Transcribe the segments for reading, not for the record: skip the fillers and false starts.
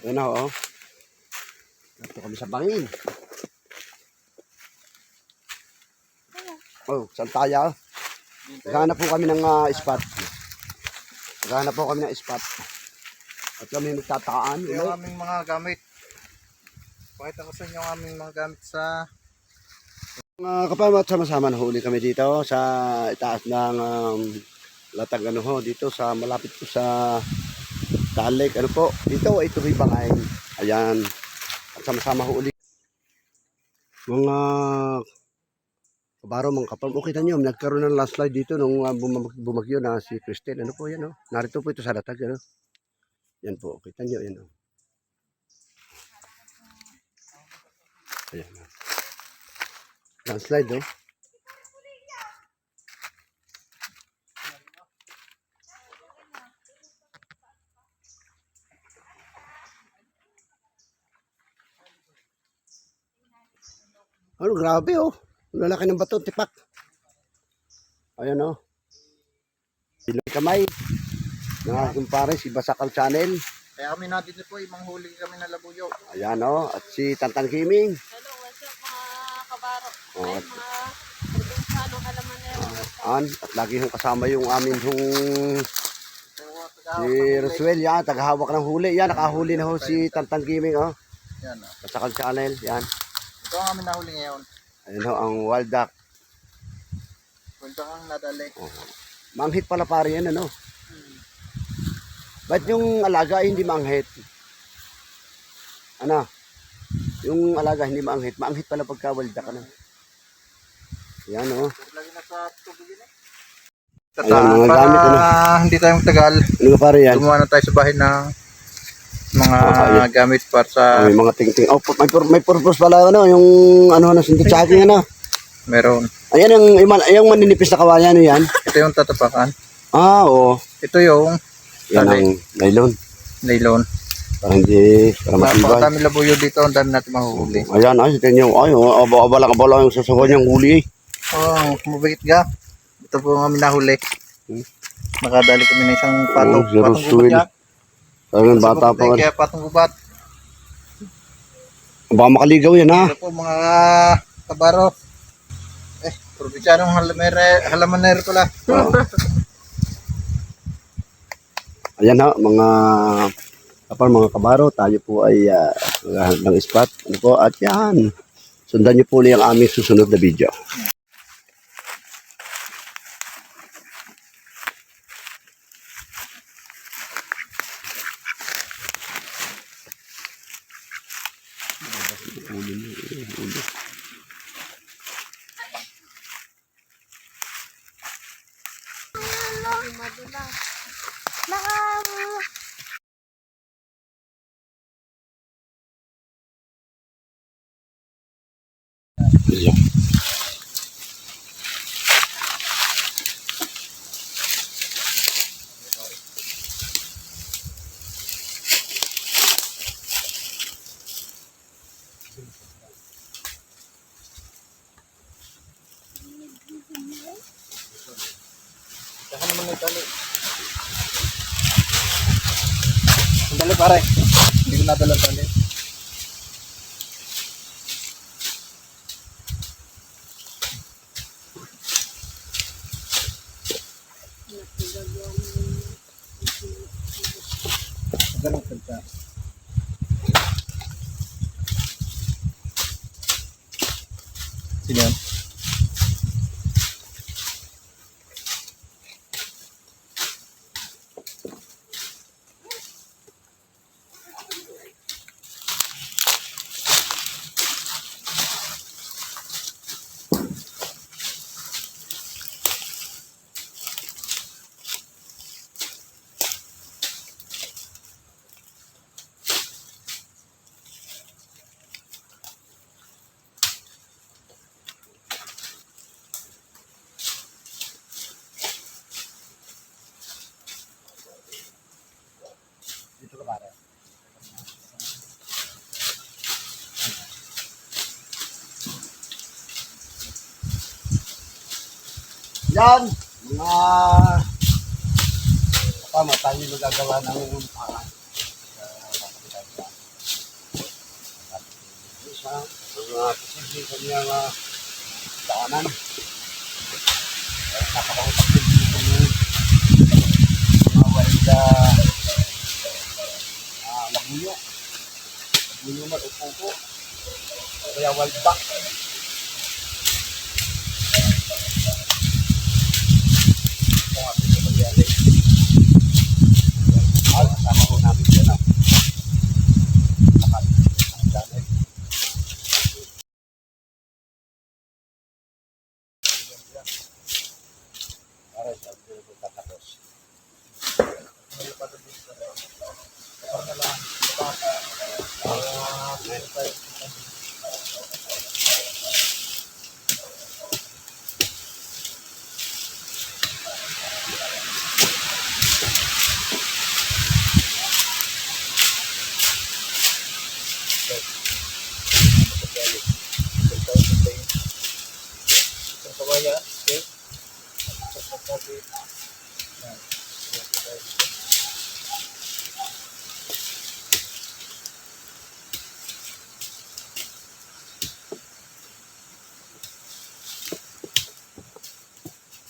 Ayan na, oh. Dito kami sa bangin. Oh, saan tayo? Naghahanap po kami ng spot. Naghahanap po kami ng spot. At kami magtataan. Yung aming mga gamit. Pakita ko sa inyo ang aming mga gamit sa... Mga kapamat, sama-sama nahuli kami dito sa itaas ng latag ano ho, dito sa malapit po sa Talik. Ano po, dito ay Tuloy Bangay. Ayan. At sama-sama huli. Mga kabaro, mga kapal. Okay, tanyo, nagkaroon ng landslide dito nung bumagyo na si Christine. Ano po yan, oh? Narito po ito sa latag, ano? Yan po, okay, tanyo, yan, oh. Ayan, oh. Landslide, oh. Ano, grabe, oh. Lalaki ng bato, tipak. Ayan, oh. Silong kamay. Mga kumpare, si Basakal Channel. Kaya kami natin po, manghuli kami ng labuyo. Ayan, oh. At si Tantan Kiming. Hello, what's up mga kabaro? Oh, Ay, mga probinsyanong halamanero. At lagi hong kasama yung amin hong si Roswell, yan, tagahawak ng huli. Yan, nakahuli na ho si Tantan Kiming, oh. Yan, oh. Basakal Channel, yan. Ito ang aming nahuli ngayon. Ayan ho, ang wild duck. Punta kang nadali. Oh. Manghit pala pare yan, ano? Ba't yung alaga ay hindi manghit? Ano? Yung alaga hindi manghit. Manghit pala pagka wild duck, ano? Yan, oh. Lagi na sa tubig yun eh. Ayan, mga gamit, ano? Hindi tayo magtagal. Ano ka pare yan? Gumawa na tayo sa bahay ng mga gamit para sa... May mga ting-ting. Oh, may purpose pala, ano? Yung ano na sinti-checking, ano? Meron. Ayan, yung maninipis na kawayan, ano yan? Ito yung tatapakan. Ah, oo. Ito yung Yan ang nylon. nylon. Para hindi, para matibay. Napakadami labuyo dito. Ang dami natin mahuhuli. Ayan, ay, tingnan nyo. Ay, abala yung sasawa niyang huli. Oh, kumabigit ka. Ito po ang aming nahuli. Nakadali kami ng isang patong. Oh, zero swell. Parang bata pa. Kaya patong gubat. Baka makaligaw yan, ha? Ito po mga kabaro. Probinsyanong halamanero pala. Oh. Ayan ha, mga kabaro, tayo po ay maghahanap ng spot. Ano po, at yan. Sundan niyo po ulit ang aming susunod na video. Madulas. Ayan. Saka naman may tali. Sandali pare. Hindi ko nadala tali. Ganun ka. Sino yan? Dito ka pare. Yan, mga tayo magagawa ng ang posibleng kanyang daanan. Napakausap din dito ng mga wild labuyo. Labuyo man o pupo. Kaya wild duck. Kasama ko namin dyan ah. Para sa tatapos.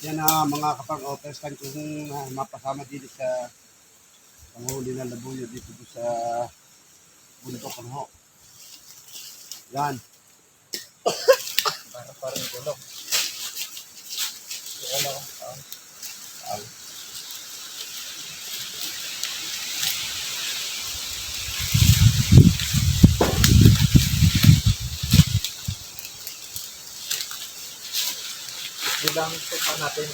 Yan mga kapag-office kan kung mapasama dito sa panghuli ng labuyo dito sa bundok ano. Yan. Parang gulong. Bilang pa natin